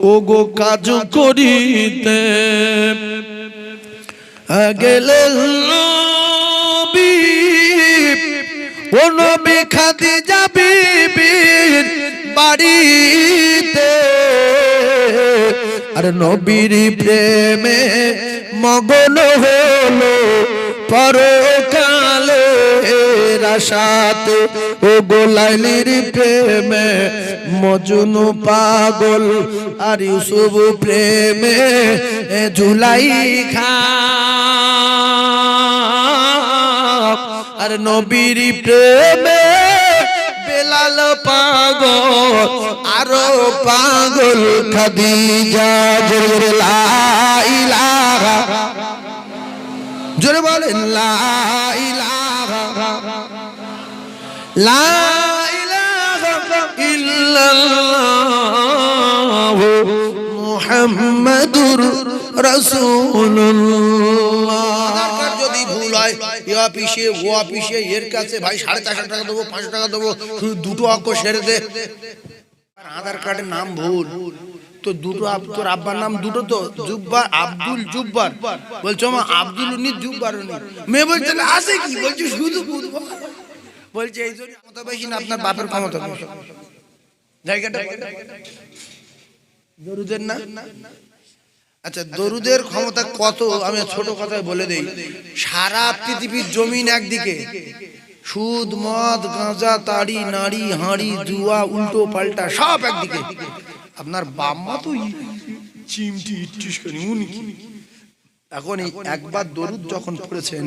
ওগো কাজ করিতে গেলে নবী ও নবী খাদিজা বিবির বাড়িতে আর নবীর প্রেমে মগন হলো পরকালে রাশাতে ও গোলাইলির প্রেমে মজনু পাগল আর ইউসুফ প্রেমে জুলাইখা আর নবীর প্রেমে বেলাল পাগল আরো পাগল খাদিজা জোরে লা ইলাহা জোরে বলেন লা ইলাহা লা ইলাহা ইল্লাল্লাহ মুহাম্মাদুর রাসূলুল্লাহ। যদি ভুল হয় এ অফিসে ও অফিসে এর কাছে ভাই 450 টাকা দেবো 500 টাকা দেবো শুধু দুটো অক্ষর সেরে দে। আধার কার্ডের নাম ভুল তো দুটো তোর আব্বার নাম দুটো তো জুব্বার আব্দুল জুব্বার বলছো মা আব্দুল উনি জুব্বার উনি মেয়ে বলছে আসে কি বলছে শুধু বলছে এই জন্য ক্ষমতা বেশি না আপনার বাপের ক্ষমতা বেশি জায়গাটা দরুদের না। আচ্ছা দরুদের ক্ষমতা কত আমি ছোট কথায় বলে দেই। সারা পৃথিবীর জমিন একদিকে, সুদ মদ গাঁজা তাড়ি নাড়ি হাঁড়ি জুয়া উল্টো পাল্টা সব একদিকে, আপনার বাম্মা তো চিমটি ইটিস করে উনকি। এখন একবার দরুদ যখন পড়েছেন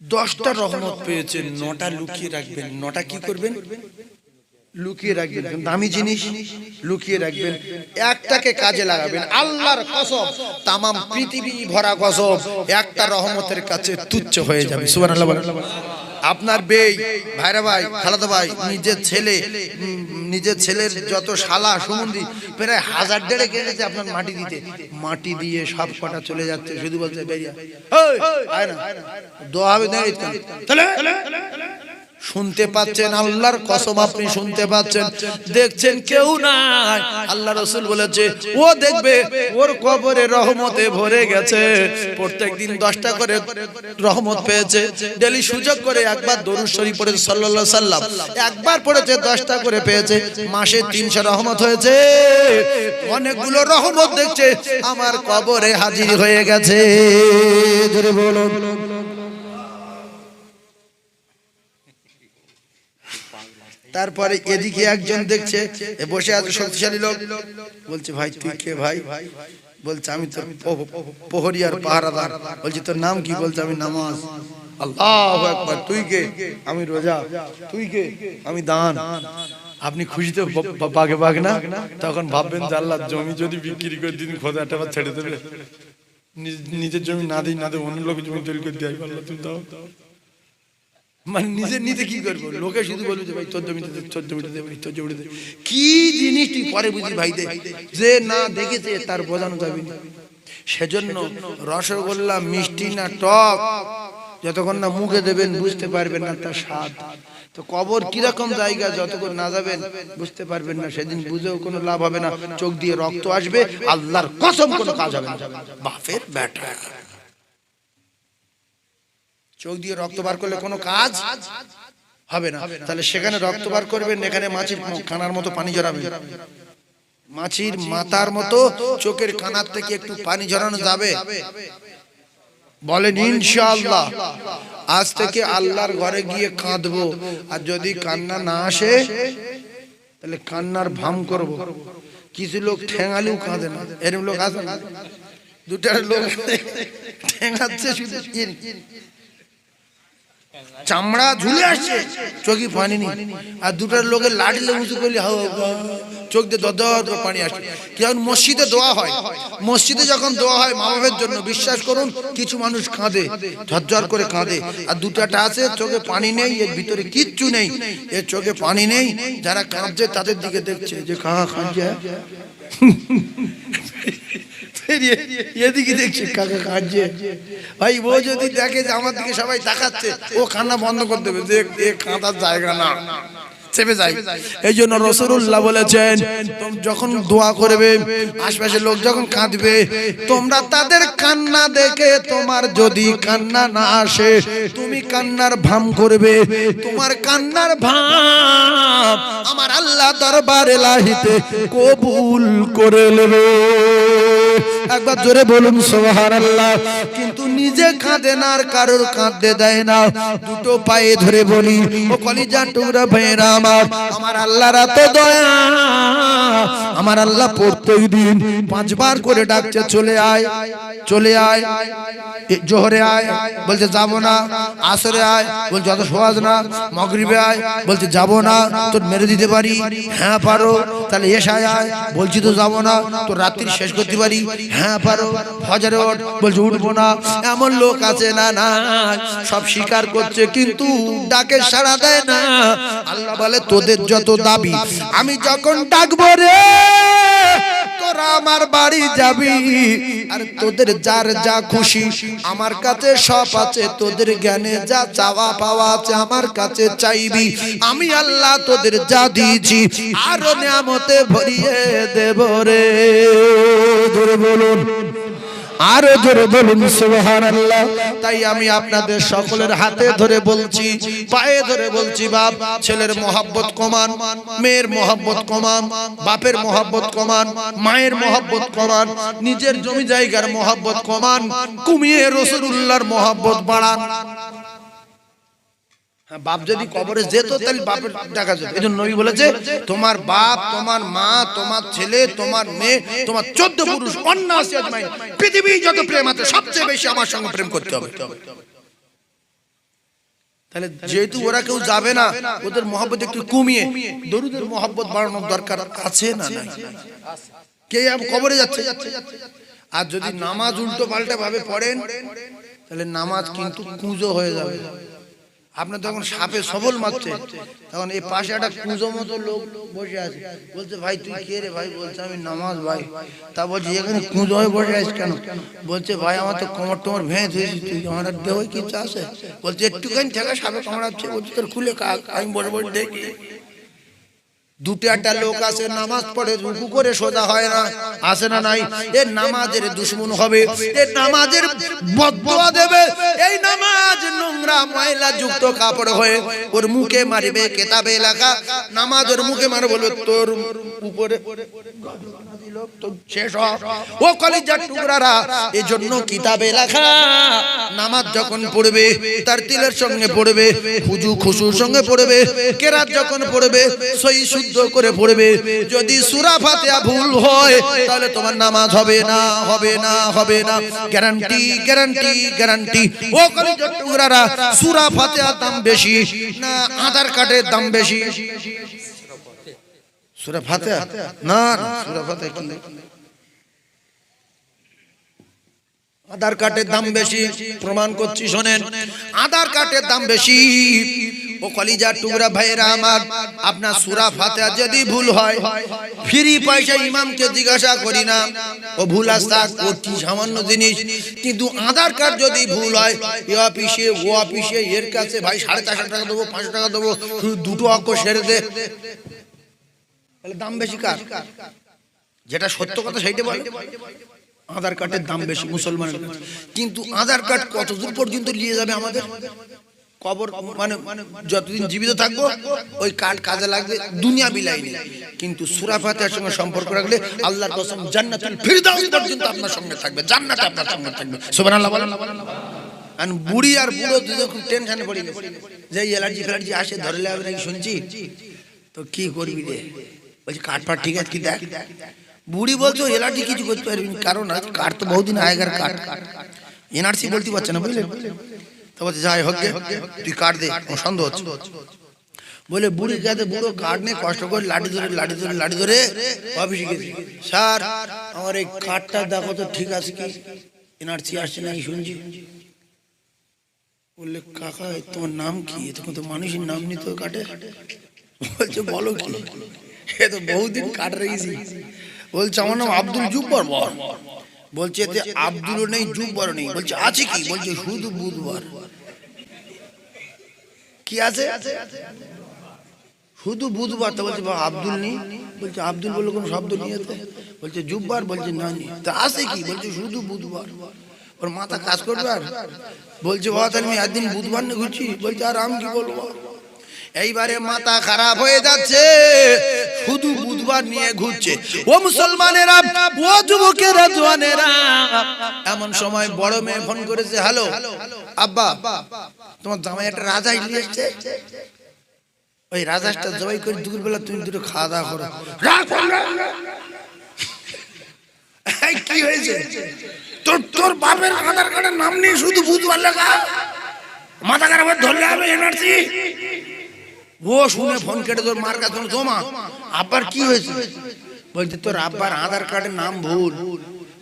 10টা রহমত পেয়েছেন, 9টা লুকিয়ে রাখবেন। 9টা কি করবেন? লুকিয়ে রাখবেন, দামি জিনিস লুকিয়ে রাখবেন, একটাকে কাজে লাগাবেন। আল্লাহর কসম তামাম পৃথিবী ভরা কসম একটা রহমতের কাছে তুচ্ছ হয়ে যাবে। সুবহানাল্লাহ। আপনার বেই ভাইরা ভাই খালাতো ভাই নিজের ছেলের যত শালা সুমন্দি প্রায় 1000 কেনেছে আপনার মাটি দিতে, মাটি দিয়ে সব কটা চলে যাচ্ছে, শুধু বলছে বেরিয়া আয় না দোয়া হবে তাহলে শুনতে পাচ্ছেন? আল্লাহর কসম আপনি শুনতে পাচ্ছেন, দেখছেন কেউ নাই। আল্লাহ রাসূল বলেছে ও দেখবে ওর কবরে রহমতে ভরে গেছে। প্রত্যেকদিন 10টা করে রহমত পেয়েছে। ডেলি সুযোগ করে একবার দরুদ শরীফ পড়ে সাল্লাল্লাহু আলাইহি সাল্লাম, একবার পড়েছে 10টা করে পেয়েছে। মাসে 300 রহমত হয়েছে। অনেকগুলো রহমত দেখছে আমার কবরে হাজির হয়ে গেছে। জোরে বলুন। তারপরে এদিকে একজন দেখছে বসে আছে শক্তিশালী লোক, বলছে ভাই তুই কে ভাই? বলছে আমি তোর প্রহরী আর পাহারাদার। বলছে তোর নাম কি? বলছে আমি নামাজ। আল্লাহু আকবার। তুই কে? আমি রোজা। তুই কে? আমি দান। আপনি খুশিতে বাগে বাগ না? তখন ভাববেন যে আল্লাহ জমি যদি বিক্রি করে দিন খোদা টাকা ছেড়ে দেবে, নিজের জমি না দিই অন্য লোকের জমি তৈরি করে দেয়। আল্লাহ তুমি দাও। মানে নিজের নিতে কি করবো? লোকে শুধু বলবে যে ভাই তোর জমিতে তোর জমিতে দে, ভাই তোর জমিতে দে। কি জিনিসটি পরে বুঝি ভাই দে, যে না দেখেছে তার বোঝানো যাবে না। সেজন্য রসগোল্লা মিষ্টি না টক যতক্ষণ না মুখে দেবেন বুঝতে পারবেন না তার স্বাদ। তো কবর কিরকম জায়গা যতক্ষণ না যাবেন বুঝতে পারবেন না। সেদিন বুঝেও কোনো লাভ হবে না। চোখ দিয়ে রক্ত আসবে, আল্লাহর কসম কোনো কাজ হবে না। বাপের বেটা চোখ দিয়ে রক্ত বার করলে কোনো কাজ হবে না। তাহলে সেখানে রক্ত বার করবেন, এখানে মাছির কানার মতো পানি ঝরাবেন। মাছির মাথার মতো চোখের কানার থেকে একটু পানি ঝরানো যাবে? বলেন ইনশাআল্লাহ। আজ থেকে আল্লাহর ঘরে গিয়ে কাঁদবো, আর যদি কান্না না আসে তাহলে কান্নার ভাম করব। কিছু লোক ঠেঙালেও কাঁদে না, এরকম লোক আছে না? 2টা লোক ঠেঙাচ্ছে শুধু চামড়া ঝুলে আসছে, চোখে পানি নেই। আর 2টার লোকের লাঠি উঁচু করলে চোখ দিয়ে দর পানি আসছে। কেমন মসজিদে দোয়া হয়, মসজিদে যখন দোয়া হয় মা বাবার জন্য, বিশ্বাস করুন কিছু মানুষ কাঁদে, ঝরঝর করে কাঁদে। আর 2টা আছে চোখে পানি নেই, এর ভিতরে কিচ্ছু নেই, এর চোখে পানি নেই। যারা কাঁদছে তাদের দিকে দেখছে যে কাঁদছে, এদিকে দেখছে কাকা কাঁদছে। ভাই ও যদি দেখে যে আমার দিকে সবাই তাকাচ্ছে, ও কান্না বন্ধ করে দেবে যে এ কাঁদার জায়গা না। চেপে যায়। এই জন্য রাসূলুল্লাহ বলেছেন, তোমরা যখন দোয়া করবে, আশপাশের লোক যখন কাঁদবে, তোমরা তাদের কান্না দেখে তোমার যদি কান্না না আসে, তুমি কান্নার ভাম করবে। তোমার কান্নার ভাম আমার আল্লাহ দরবারে লাহিতে কবুল করে নেবে। একবার জোরে বলুন সুবহানাল্লাহ। কিন্তু নিজে কাঁদে না, আর কারোর কাঁদতে দেয় না। দুটো পায়ে ধরে বলি, ও কলিজার টুকরা ভাইরা আমার, আমার আল্লাহর এত দয়া, আমার আল্লাহ প্রত্যেক দিন 5 বার করে ডাকছে, চলে আয়, চলে আয়। জোহরে আয়, বলছে যাব না। আসরে আয়, বলছে অত সহজ না। মাগরিবে আয়, বলছে যাব না, তোর মেরে দিতে পারি। হ্যাঁ পারো। তাহলে এশায় আয়, বলছি তো যাব না, তোর রাত্রি শেষ করতে পারি। হ্যাঁ পারো। ফজরে ওঠ, বলছে উঠবো না। এমন লোক আছে না? না, সব স্বীকার করছে কিন্তু ডাকে সাড়া দেয় না। আল্লাহ বলে, তোদের যত দাবি, আমি যখন ডাকবো রে, তোরা আমার বাড়ি যাবি। আর তোদের যার যা খুশি আমার কাছে সব আছে, তোদের জ্ঞানে যা চাওয়া পাওয়া আছে আমার কাছে চাইবি। আমি আল্লাহ তোদের যা দিয়েছি আরো নিয়ামতে ভরিয়ে দেব রে। ধরে বলুন, আরো জোরে বলুন সুবহানাল্লাহ। তাই আমি আপনাদের সকলের হাতে ধরে বলছি, পায়ে ধরে বলছি, বাপ ছেলের মহব্বত কমান, মেয়ের মহব্বত কমান, বাপের মহব্বত কমান, মায়ের মহব্বত কমান, নিজের জমি জায়গার মহব্বত কমান, কমিয়ে রাসূলুল্লাহর মহব্বত বাড়ান। বাপ যদি কবরে যেত তাহলে বাপের টাকা যেত। এই জন্য নবী বলেছে, তোমার বাপ, তোমার মা, তোমার ছেলে, তোমার মেয়ে, তোমার 14 পুরুষ, অন্য আছে আজমাইন, পৃথিবী যত প্রেম আছে সবচেয়ে বেশি আমার সঙ্গে প্রেম করতে হবে। তাহলে যেহেতু ওরা কেউ যাবে না, ওদের মহব্বত একটু কমিয়ে দরুদের মহব্বত বাড়ানোর দরকার আছে না? নাই। কে কবরে যাচ্ছে? আর যদি নামাজ উল্টো পাল্টা ভাবে পড়েন, তাহলে নামাজ কিন্তু কুঁজো হয়ে যাবে। আপনার তখন সাপে সবল মারছে, তখন এই পাশে একটা কুঁজো মতো লোক বসে আছে, বলছে, ভাই তুই কে রে? ভাই বলছে, আমি নামাজ। ভাই তা বলছে, এখানে কুঁজো হয়ে বসে আছিস কেন? বলছে, ভাই আমার তো কোমর টোমর ভেঙে দিয়েছি, তুই আমার দেহ কিছু আছে? বলছে, একটুখানি থেকে সাপে কামড়াচ্ছে। বলছে, তোর খুলে কাক, আমি বসে বসে দেখি। দুটো একটা লোক আছে, নামাজ পড়ে রুকু করে সোজা হয় না, আসে না? নাই। এর নামাজের দুশমন হবে, এর নামাজের বদদুয়া দেবে। এই নামাজ নোংরা ময়লা যুক্ত কাপড় হয়ে ওর মুখে মারবে, কিতাবে লেখা নামাজ ওর মুখে মারে, বলবে তোর উপরে শেষ। ও কলিজার টুকরারা, এজন্য কিতাবে লেখা নামাজ যখন পড়বে তার তিলের সঙ্গে পড়বে, খুজু খুশুর সঙ্গে পড়বে, কেরাত যখন পড়বে সহি শুদ্ধ করে পড়বে। যদি সূরা ফাতিহা ভুল হয় তাহলে তোমার নামাজ হবে না, হবে না, হবে না। Guarantee, guarantee, guarantee. ও কলিজার টুকরারা, সূরা ফাতিহার দাম বেশি না আধার কার্ডের দাম বেশি? সূরা ফাতিহা না, সূরা ফাতিহা কি? আধার কার্ডের দাম বেশি। প্রমাণ করছি, শোনেন, আধার কার্ডের দাম বেশি। ও কলিজার টুকরা ভাইরা আমার, আপনার সূরা ফাতিহা যদি ভুল হয়, ফ্রি পয়সা ইমামকে জিজ্ঞাসা করি না, ও ভুল আসতা ও কি সামান্য জিনিস। কিন্তু আধার কার্ড যদি ভুল হয়, এ অফিসে ও অফিসে এর কাছে ভাই 450 টাকা দেবো, 500 টাকা দেবো, শুধু দুটো অক্ষর সেরে দে, তাহলে দাম বেশি কার? যেটা সত্য কথা সেইটা বলে। আধার কার্ডের দাম বেশি মুসলমানের কাছে। কিন্তু আধার কার্ড কতদূর পর্যন্ত নিয়ে যাবে আমাদের? কবর মানে যতদিন জীবিত থাকবো ওই কার্ড কাজে লাগবে, দুনিয়া বিলাই নেই। কিন্তু সূরা ফাতিহার সঙ্গে সম্পর্ক রাখলে আল্লাহর কসম জান্নাতুল ফিরদাউস পর্যন্ত আপনার সঙ্গে থাকবে, জান্নাতে আপনার সঙ্গে থাকবে। সুবহানাল্লাহ বলেন। আর বুড়ি আর বুড়ো দুজন খুব টেনশনে পড়ে গেছে, যে অ্যালার্জি ফ্যালার্জি আসে ধরলে আমি নাকি শুনছি, তো কি করবি রে? বলছি কার্ড ফাট ঠিক আছে কি দেখ। বুড়ি বলছো এলার্জি কিছু করতে পারবি, কারণ কার্ড তো বহুদিন আগেকার কার্ড, এনআরসি বলতে পারছে না, বুঝলেন? তো বলছে যাই হোক তুই কার্ড দে, সন্দেহ হচ্ছে। বলে বুড়ি যাতে বুড়ো কার্ড নিয়ে কষ্ট করে লাঠি ধরে লাঠি ধরে লাঠি ধরে অফিসে গেছি, স্যার আমার এই কার্ডটা দেখো তো ঠিক আছে কি, এনআরসি আসছে নাকি শুনছি। বললে কাকা তোমার নাম কি? তখন তো মানুষের নাম নিত কাটে। বলছে বলো কি? এ তো বহুদিন কাট রেখেছি। বলছে আমার নাম আব্দুল জুব্বার। বলছে এতে আব্দুলও নেই জুব্বার নেই। বলছে আছে কি? বলছে শুধু বুধবার। কি আছে? শুধু বুধবার। তো বলছে আব্দুল নেই। বলছে আব্দুল বলে কোন শব্দ নিয়ে বলছে জুব্বার। বলছে না নি। তা আছে কি? বলছে শুধু বুধবার। ওর মাথা কাজ করবে আর বলছে বাবা তাহলে আমি একদিন বুধবার নিয়ে ঘুরছি। বলছে আর আমি কি বলবো? এইবারে মাথা খারাপ হয়ে যাচ্ছে, শুধু বুধবার নিয়ে ঘুরছে। ও মুসলমানেরা, ও যুবকেরা, জওয়ানেরা, এমন সময় বড় মেয়ে ফোন করেছে। হ্যালো আব্বা, তোমার জামাই একটা রাজা নিয়ে এসেছে। ওই রাজাটা জবাই করে দুপুরবেলা তুমি দুটো খাওয়া দাওয়া করো। কি হয়েছে? তোর বাপের আধার কার্ডের নাম নেই, শুধু বুধবার লেখা। মাথা খারাপ ধরলে হবে এনআরসি। ও শুনে ফোন কেটে তোর মার কাছে জমা। আব্বার কি হয়েছে? বলছে তোর আব্বার আধার কার্ডের নাম ভুল।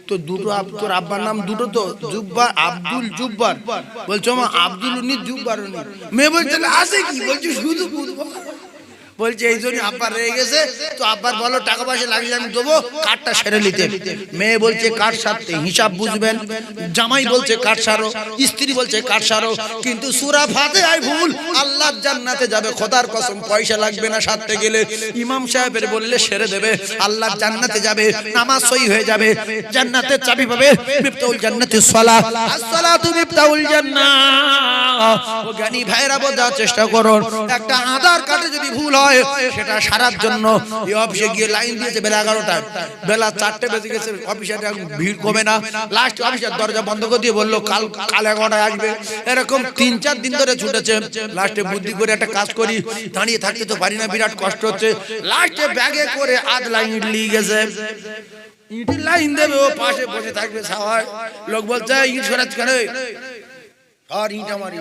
তো দুটো তোর আব্বার নাম দুটো তো, জুব্বার, আব্দুল জুব্বার। বলছো মা আব্দুল উনি জুব্বার উনি। মেয়ে বলছে আছে কি? বলছে শুধু বুধবার। বলছে এই জন্য আব্বার রয়ে গেছে। তো আব্বার বলো টাকা পয়সা লাগলে আমি দেবো, কার্ডটা সেরে নিতে। মেয়ে বলছে কার্ড সারতে হিসাব বুঝবেন। জামাই বলছে কার্ড সারো, স্ত্রী বলছে কার্ড সারো। কিন্তু সূরা ফাতিহায় ভুল। আল্লাহর জান্নাতে যাবে, খোদার কসম পয়সা লাগবে না সারতে গেলে। ইমাম সাহেবের বললে সেরে দেবে। আল্লাহর জান্নাতে যাবে, নামাজ সহি হয়ে যাবে, জান্নাতের চাবি পাবে। মিফতাহুল জান্নাতিস সালাহ, as-সালাতু মিফতাহুল জান্নাহ। ও জ্ঞানী ভাইরা বোঝার চেষ্টা করুন, একটা আধার কার্ডে যদি ভুল হয় সেটা সারার জন্য এই অফিসে গিয়ে লাইন দিয়েছে বেলা 11টায়। বেলা 4টে বেজে গেছে, অফিসের ভিড় কমে না। লাস্ট অফিসের দরজা বন্ধ করে দিয়ে বললো কাল 11টায় আসবে। এরকম 3-4 দিন ধরে ছুটেছে। লাস্টে বুদ্ধি করে একটা কাজ করি, দাঁড়িয়ে থাকতে তো পারি না, বিরাট কষ্ট হচ্ছে। লাস্টে ব্যাগে করে আধ লাইন ইট নিয়ে গেছে। ইটের লাইন দেবে, ও পাশে বসে থাকবে সবাই। লোক বলছে ইট সরাচ্ছ কেন? আর ইট আমার।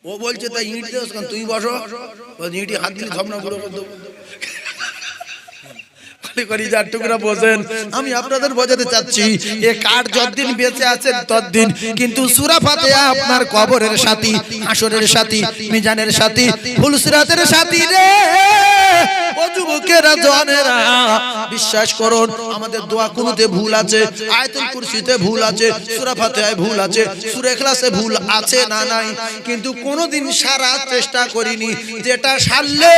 ও বলছে তাই ইট দেওস কেন? তুই বসো। ইটি হাত দিলে ধপনা গুঁড়ো করে দেবো। আমি আপনাদের বোঝাতে চাচ্ছি, এ কার্ড যতদিন বেঁচে আছেন ততদিন, কিন্তু সূরা ফাতিহা আপনার কবরের সাথী, হাসরের সাথী, মিজানের সাথী, ফুলসিরাতের সাথী রে। ও যুবকেরা, জওয়ানেরা, বিশ্বাস করুন আমাদের দোয়া কুনুতে ভুল আছে, আয়াতুল কুরসিতে ভুল আছে, সূরা ফাতিহায় ভুল আছে, সূরা ইখলাসে ভুল আছে না নাই, কিন্তু কোনোদিন সারার চেষ্টা করিনি যেটা সারলে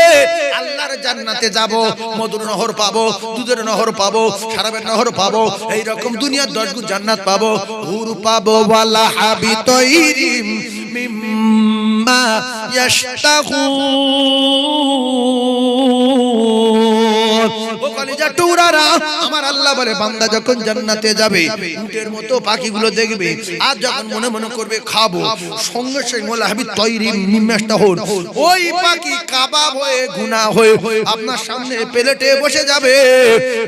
আল্লাহর জান্নাতে যাব, মধুর নহর পাবো, দুধের নহর পাবো, শরাবের নহর পাবো, এই রকম দুনিয়ার 10 গুণ জান্নাত পাবো, হুর পাবো, ওয়ালা হাবিতাইরিম মিম্মা ইয়াশতাকুন। ও কলিজা টুরারা, আমার আল্লাহ বলে বান্দা যখন জান্নাতে যাবে উটের মতো পাখিগুলো দেখবে, আর যখন মনে মনে করবে খাবো, সঙ্গে সঙ্গে ওয়ালা হাবিতাইরিম মিম্মা ইয়াশতাকুন, ওই পাখি কাবাব হয়ে গুনাহ হয়ে আপনার সামনে প্লেটে বসে যাবে।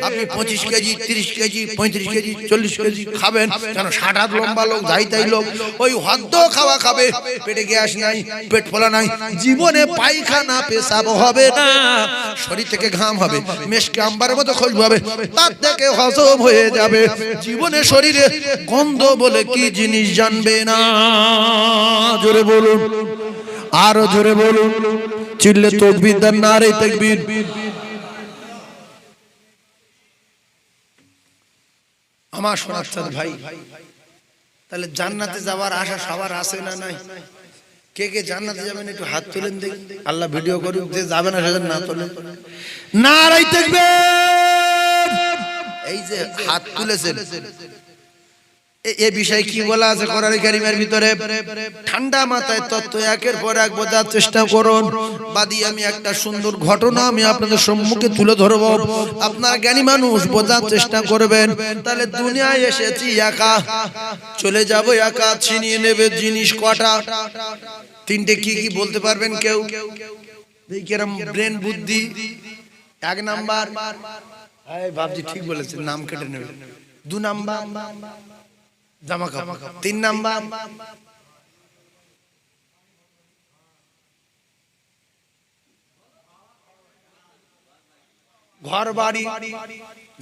আপনি 25 কেজি, 30 কেজি, 35 কেজি, 40 কেজি খাবেন, কেন 60 হাত লম্বা লোক, যাইতাই লোক, ওই হদ্দ খাওয়া খাবে, পেটে গ্যাস নাই, পেট ফোলা নাই, জীবনে পায়খানা পেশাব হবে না, শরীর থেকে ঘাম হবে, মেশকে আম্বারের মতো খুশবু হবে, তার থেকে হজম হয়ে যাবে, জীবনে শরীরে গন্ধ বলে কি জিনিস জানবে না। জোরে বলুন, আরো জোরে বলুন, চিল্লে তাকবীর দেন, নারে তাকবীর। আমার সোনার ভাই, তাহলে জান্নাতে যাওয়ার আশা সবার আছে না নাই? কে কে জান্নাতে যাবেন একটু হাত তুলেন দেখি। আল্লাহ ভিডিও করুক, যে যাবে না সেজন না তোলেন, নারে তাকবীর। এই যে হাত তুলেছেন, এ বিষয়ে কি বলা আছে কোরআন কারীমের ভিতরে? ঠান্ডা মাথায় তত্ত্ব একের পর এক বোঝার চেষ্টা করুন। বাদি আমি একটা সুন্দর ঘটনা আমি আপনাদের সম্মুখে তুলে ধরব, আপনারা জ্ঞানী মানুষ বোঝার চেষ্টা করবেন। তাহলে দুনিয়ায় এসেছি একা, চলে যাব একা, ছিনিয়ে নেবে জিনিস কটা? 3টে কি কি বলতে পারবেন কেউ? কিরম ব্রেন বুদ্ধি? 1 নাম্বার, বাবজি ঠিক বলেছেন, নাম কেটে নেবে। 2 নাম্বার জামা কাপড়। 3 নাম্বার ঘর বাড়ি,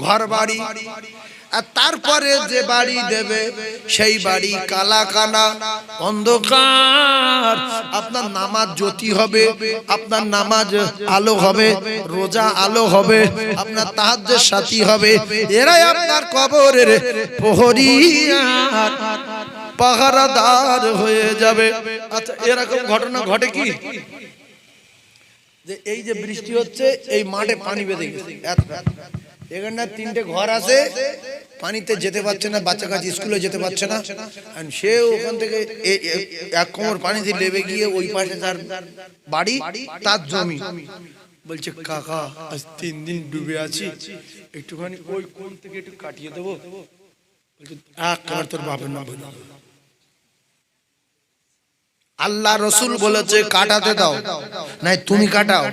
ঘর বাড়ি। আর তারপরে যে বাড়ি দেবে সেই বাড়ি কালা কানা অন্ধকার। আপনার নামাজ জ্যোতি হবে, আপনার নামাজ আলো হবে, রোজা আলো হবে, আপনার তাহাজ্জুদের সাথী হবে, এরাই আপনার কবরের প্রহরীয়ার পাহারাদার হয়ে যাবে। আচ্ছা, এরকম ঘটনা ঘটে কি? যে এই যে বৃষ্টি হচ্ছে এই মাঠে পানি বেঁধে গেছে, এখানটা 3টে ঘর আছে, পানিতে যেতে পারছে না, বাচ্চা কাচ্চা স্কুলে যেতে পারছে না, সে ওখান থেকে এক কোমর পানিতে লেবে গিয়ে ওই পাশে তার বাড়ি, তার জমি। বলছে কাকা আজ 3 দিন ডুবে আছি, একটুখানি ওই কোণ থেকে একটু কাটিয়ে দেবো। বলছে তোর বাপের নাম বলল। আল্লাহ রসুল বলেছে কাটাতে দাও, নাই তুমি কাটাও,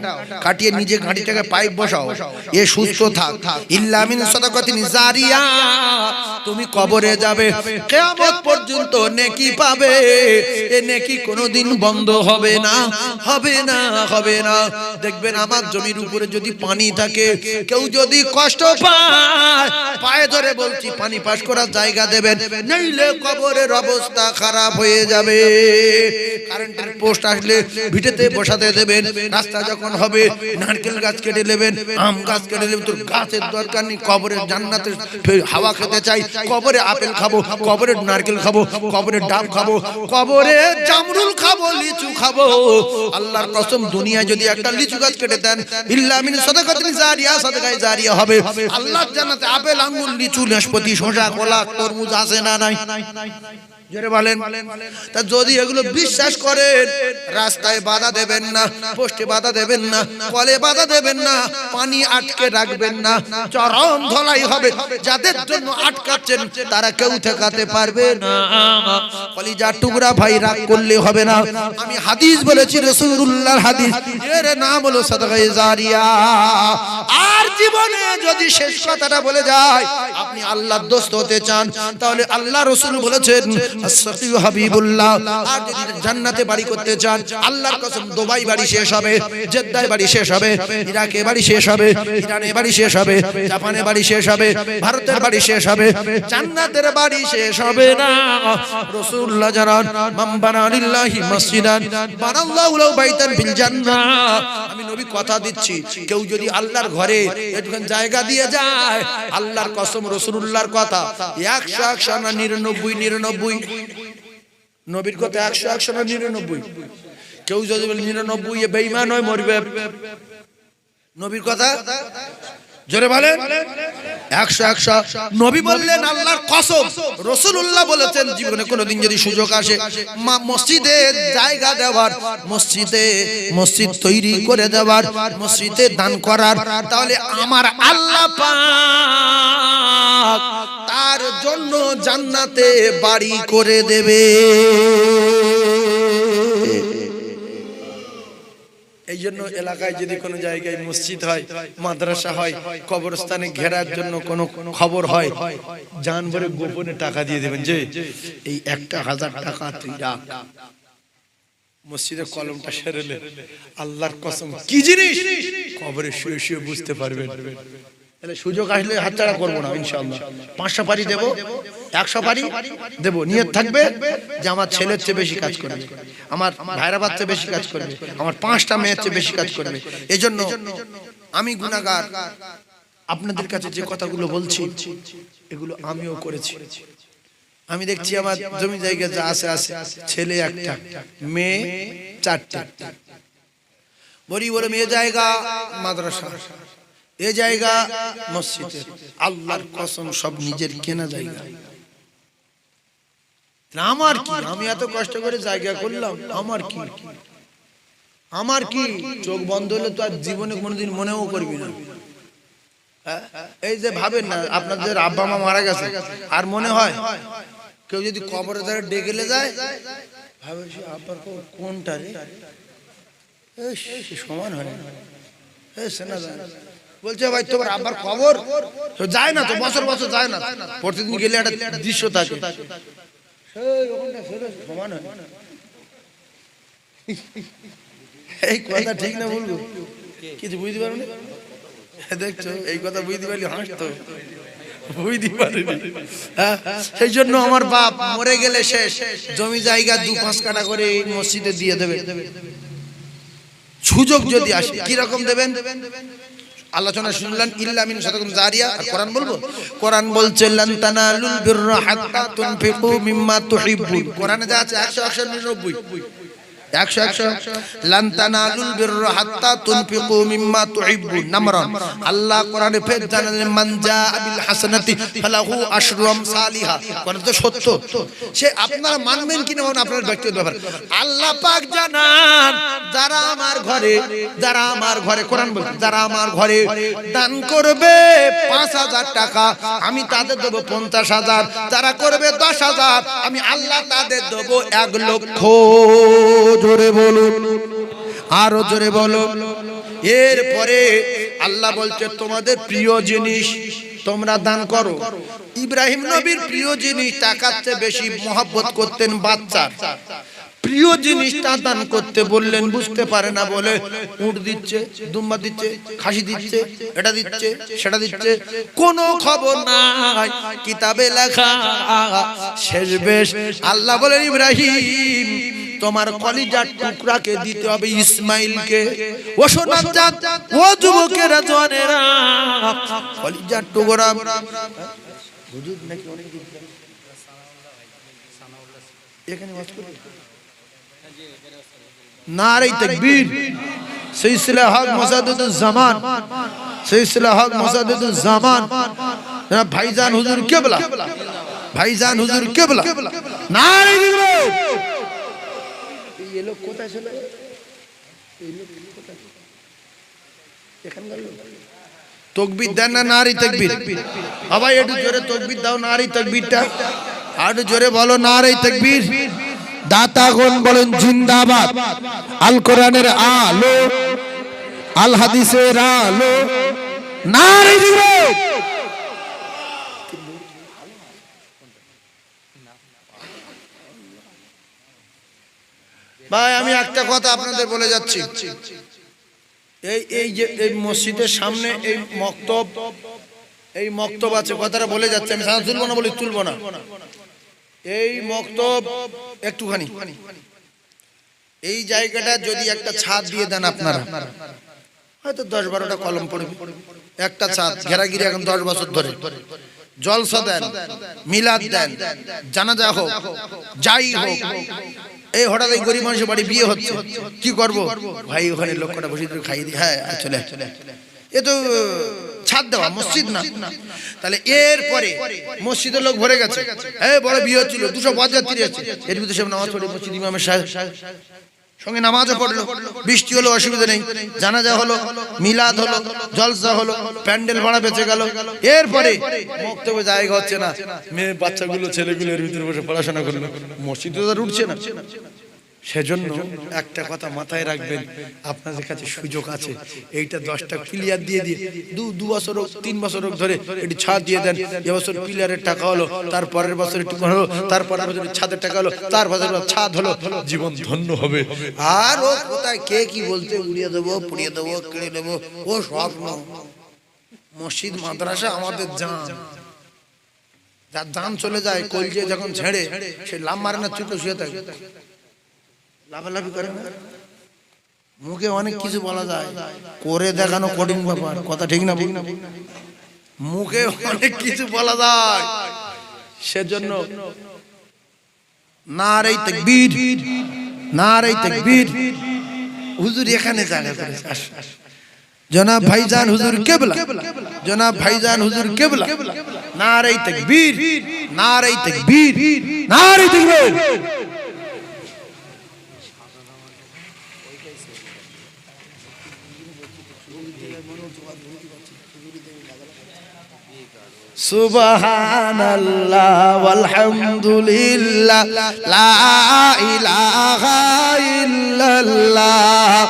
কাটিয়ে নিজে ঘাটিটাকে পাইপ বসাও, এ সুস্থ থাক। ইল্লা মিন সাদাকাতিন জারিয়া, তুমি কবরে যাবে, কিয়ামত পর্যন্ত নেকি পাবে, এ নেকি কোনোদিন বন্ধ হবে না, হবে না, হবে না। দেখবেন আমার জমির উপরে যদি পানি থাকে, কেউ যদি কষ্ট পায়, পায়ে ধরে বলছি পানি পাস করার জায়গা দেবেন, নইলে কবরের অবস্থা খারাপ হয়ে যাবে। কারেন্টের পোস্ট আসলে ভিটেতে বসাতে দেবেন, রাস্তা যখন হবে নারকেল গাছ কেটে নেবেন, আম গাছ কেটে নেবেন, তোর গাছের দরকার নেই, কবরের জান্নাতের হাওয়া খেতে চাই, কবরে আপেল খাবো, কবরে নারকেল খাবো, কবরে ডাব খাবো, কবরে জামরুল খাবো, লিচু খাবো। আল্লাহর কসম, দুনিয়ায় যদি একটা লিচু গাছ কেটে দেন, ইল্লা মিন সাদাকাতিন জারিয়া, সাদাকায়ে জারিয়া হবে। আল্লাহর জান্নাতে আপেল, আঙ্গুর, লিচু, নাশপাতি, শসা, কলা, তরমুজ আছে না নাই? জোরে বলেন। তা যদি এগুলো বিশ্বাস করেন, রাস্তায় বাধা দেবেন না, পোস্টে বাধা দেবেন না, কলে বাধা দেবেন না, পানি আটকে রাখবেন না, চরম ধলাই হবে। যাদের জন্য আটকাচ্ছেন তারা কেউ ঠেকাতে পারবে না। কলিজার টুকরা ভাই, রাগ করলে হবে না। আমি হাদিস বলেছি, রাসূলুল্লাহর হাদিস, এর নাম হলো সাদাকায়ে জারিয়া। আর জীবনে যদি শেষ কথাটা বলে যায়, আপনি আল্লাহর দোস্ত হতে চান, তাহলে আল্লাহ রাসূল বলেছেন as-saqi হাবিবুল্লাহ। আর যদি জান্নাতে বাড়ি করতে চান, আল্লাহর কসম, দুবাই বাড়ি শেষ হবে, জেদ্দায় বাড়ি শেষ হবে, ইরাকে বাড়ি শেষ হবে, ইরানে বাড়ি শেষ হবে, জাপানে বাড়ি শেষ হবে, ভারতের বাড়ি শেষ হবে, জান্নাতের বাড়ি শেষ হবে না। রাসূলুল্লাহ জানান, মান বানা লিল্লাহি মসজিদান বানাল্লাহু লাহু বাইতান ফিল জান্নাহ। আমি নবী কথা দিচ্ছি, কেউ যদি আল্লাহর ঘরে একটুখানি জায়গা দিয়ে যায়, আল্লাহর কসম, রাসূলুল্লাহর কথা, 100 না 99, নবীর কথা 100 না 99। কেউ যদি বলে 99 এ বেঈমান হয়, মরবে। নবীর কথা জোরে বলেন 100। নবী বললেন আল্লাহর কসম, রাসূলুল্লাহ বলেছেন, জীবনে কোনোদিন যদি সুযোগ আসে মসজিদে জায়গা দেওয়ার, মসজিদ তৈরি করে দেওয়ার, মসজিদে দান করার, তাহলে আমার আল্লাহ পাক তার জন্য জান্নাতে বাড়ি করে দেবে। এই জন্য এলাকায় যদি কোনো জায়গায় মসজিদ হয়, মাদ্রাসা হয়, কবরস্থানে ঘেরার জন্য কোনো খবর হয়, জান ভরে গোপনে টাকা দিয়ে দেবেন, যে এই 1000 টাকা তুই রাখ, মসজিদের কলমটা সেরেলে আল্লাহর কসম কি জিনিস কবরে শুয়ে শুয়ে বুঝতে পারবেন। তাহলে সুযোগ আসলে হাতছাড়া করবো না, ইনশাআল্লাহ। 500 পারি দেব, 100 পারি দেব, নিয়ত থাকবে যে আমার ছেলের চেয়ে বেশি কাজ করবে, আমার ভাইরা বাচ্চা বেশি কাজ করবে, আমার 5টা মেয়ের চেয়ে বেশি কাজ করবে। এজন্য আমি গুনাহগার, আপনাদের কাছে যে কথাগুলো বলছি এগুলো আমিও করেছি। আমি দেখছি আমার জমি জায়গা যা আছে, ছেলে 1টা, মেয়ে 4টা, বড় বড় মেয়ে জায়গা মাদ্রাসা, এ জায়গা মসজিদে, আল্লাহর কসম সব নিজের কেনা জায়গা। আমার কি, আমি এত কষ্ট করে জায়গা করলাম, আমার কি চোখ বন্ধ হলে তো আর জীবনে কোনোদিন মনেও করবি না। এই যে ভাবেন না, আপনাদের আব্বা মা মারা গেছে, আর মনে হয় কেউ যদি কবরে ধারে ডেকেলে যায়, ভাবে আব্বার কোনটা রে, সমান হয় না, বলছে ভাই তোমার আব্বার কবর যায় না তো, বছর বছর যায় না, প্রতিদিন গেলে একটা দৃশ্য থাকে, সমান হয়। এই কথা ঠিক না বলবো, কিছু বুঝতে পারো না, দেখছো এই কথা বুঝতে পারলি হাসতো, বুঝতে পারিনি। সেই জন্য আমার বাপ মরে গেলে শেষ, জমি জায়গা 2-5 কাঠা করে মসজিদে দিয়ে দেবে। সুযোগ যদি আসে, কি রকম দেবেন আলোচনা শুনলেন, ইল্লা মিন সাদাকাতিন জারিয়া। আর কোরআন বলবো, কোরআন বলছে লান তানালুল বিররা হাত্তা তুনফিকু মিম্মা তুহিব্বুন। কোরআনে যা আছে 100 199, 100 লান তানালুল বিররা হাত্তা তুনফিকু মিম্মা তুহিব্বুন। নাম্বার 1 আল্লাহ কোরআনে ফের জানালেন মান জাআ বিল হাসানাতি ফালাহু আশরু আমসালিহা। কোরআন তো সত্য, সে আপনারা মানবেন কিনা আপনার ব্যক্তিগত ব্যাপার। আল্লাহ পাক জানান যারা আমার ঘরে কোরআন বলছে যারা আমার ঘরে দান করবে 5000 টাকা আমি তাদের দেব 50,000, যারা করবে 10,000 আমি আল্লাহ তাদের দেব 1 লক্ষ। জোরে বলুন, আরো জোরে বলুন। এরপরে আল্লাহ বলছে তোমাদের প্রিয় জিনিস তোমরা দান করো। ইব্রাহিম নবীর প্রিয় জিনিস টাকার চেয়ে বেশি মহব্বত করতেন বাচ্চা। প্রিয় জিনিসটা দান করতে বললেন, বুঝতে পারে না বলে উট দিচ্ছে, দুম্বা দিচ্ছে, খাসি দিচ্ছে, এটা দিচ্ছে, সেটা দিচ্ছে, কোনো খবর নাই। কিতাবে লেখা শেষ বেশ আল্লাহ বলেন ইব্রাহিম তোমার কলিজার টুকরাকে দিতে হবে ইসমাইলকে। ও সোনার চাঁদ, ও যুবকেরা জওয়ানেরা, কলিজার টুকরা হুজুর নাকি অনেক দিন এখানে ওয়াজ করে নারে তাকবীর। সিলসিলা হক মুজাদ্দিদুজ জামান, সিলসিলা হক মুজাদ্দিদুজ জামান জনাব ভাইজান হুজুর কিবলা, ভাইজান হুজুর কিবলা, নারে তাকবীর। এই লোক কোথায় ছিল? এই লোক কোথায়? এখানকার লোক তাকবীর দেন না? নারে তাকবীর। সবাই একটু জোরে তাকবীর দাও, নারে তাকবীরটা আরো জোরে বলো, নারে তাকবীর। দাতাগণ বলেন জিন্দাবাদ। আল কোরআনের আলো, আল হাদিসের আলো, নারে তাকবীর। ভাই আমি একটা কথা আপনাদের বলে যাচ্ছি, এই যে এই মসজিদের সামনে এই মক্তব আছে, কথাটা বলে যাচ্ছে, আমি সারা তুলবো না বলি তুলবো না। এই মক্তব একটুখানি এই জায়গাটা যদি একটা ছাদ দিয়ে দেন আপনারা, হয়তো 10-12টা কলম পড়বে। একটা ছাদ ঘেরাঘিরি এখন 10 বছর ধরে জলসা দেন, মিলাদ দেন, জানাজা হোক, যাই হোক। এই হঠাৎ এই গরিব মানুষের বাড়ি বিয়ে হচ্ছে, কি করব ভাই? ওখানে লোকটা বসে খাইয়ে দিই, হ্যাঁ চলে এ তো ছাদ দেওয়া, মসজিদ না। তাহলে এরপরে মসজিদের লোক ভরে গেছে, হ্যাঁ বড় বিয়ে হচ্ছিল, 200 বরযাত্রী আছে, এর ভিতরে সব নামাজ পড়ে মসজিদ ইমামের সঙ্গে নামাজও পড়লো, বৃষ্টি হলো অসুবিধা নেই, জানাজা হলো, মিলাদ হলো, জলসা হলো, প্যান্ডেল ভাড়া বেঁচে গেল। এরপরে মক্তবে জায়গা হচ্ছে না, মেয়ে বাচ্চাগুলো ছেলেগুলো এর ভিতরে বসে পড়াশোনা করলো, মসজিদে তো উঠছে না। সেজন্য একটা কথা মাথায় রাখবেন, আপনাদের কাছে সুযোগ আছে, এইটা 10টা ক্লিয়ার দিয়ে 2 বছর হোক 3 বছর হোক ধরে একটু ছাদ দিয়ে দেন। এবছর ক্লিয়ারের টাকা হলো, তারপরের বছর একটু হলো, তারপর ছাদের টাকা হলো, তার বছর ছাদ হলো, জীবন ধন্য হবে। আর ও কোথায় কে কি বলতে উড়িয়ে দেবো, পুড়িয়ে দেবো, কেড়ে দেবো, ও স্বপ্ন। মসজিদ মাদ্রাসা আমাদের জান, যার জান চলে যায় কলজে যখন ছেড়ে, সে লাম মারে না, চুপে শুয়ে থাকে, লাফালাফি করে না। মুখে অনেক কিছু বলা যায়, করে দেখানো কঠিন ব্যাপার, কথা ঠিক না? মুখে অনেক কিছু বলা যায়। সেজন্য নারে তাকবীর, নারে তাকবীর। হুজুর এখানে জায়গা করেছে, জনাব ভাইজান হুজুর কিবলা, জনাব ভাইজান হুজুর কিবলা, নারে তাকবীর, নারে তাকবীর, নারে তাকবীর। সুবহানাল্লাহ ওয়ালহামদুলিল্লাহ লা ইলাহা ইল্লাল্লাহ।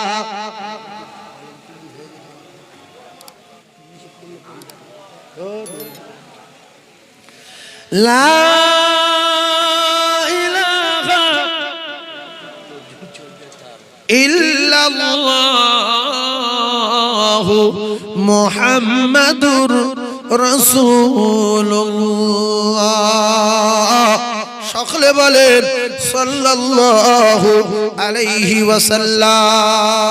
লা ইলাহা ইল্লাল্লাহ মুহাম্মাদুর রাসূলুল্লাহ। সকলে বলেন সাল্লাল্লাহু আলাইহি ওয়াসাল্লাম।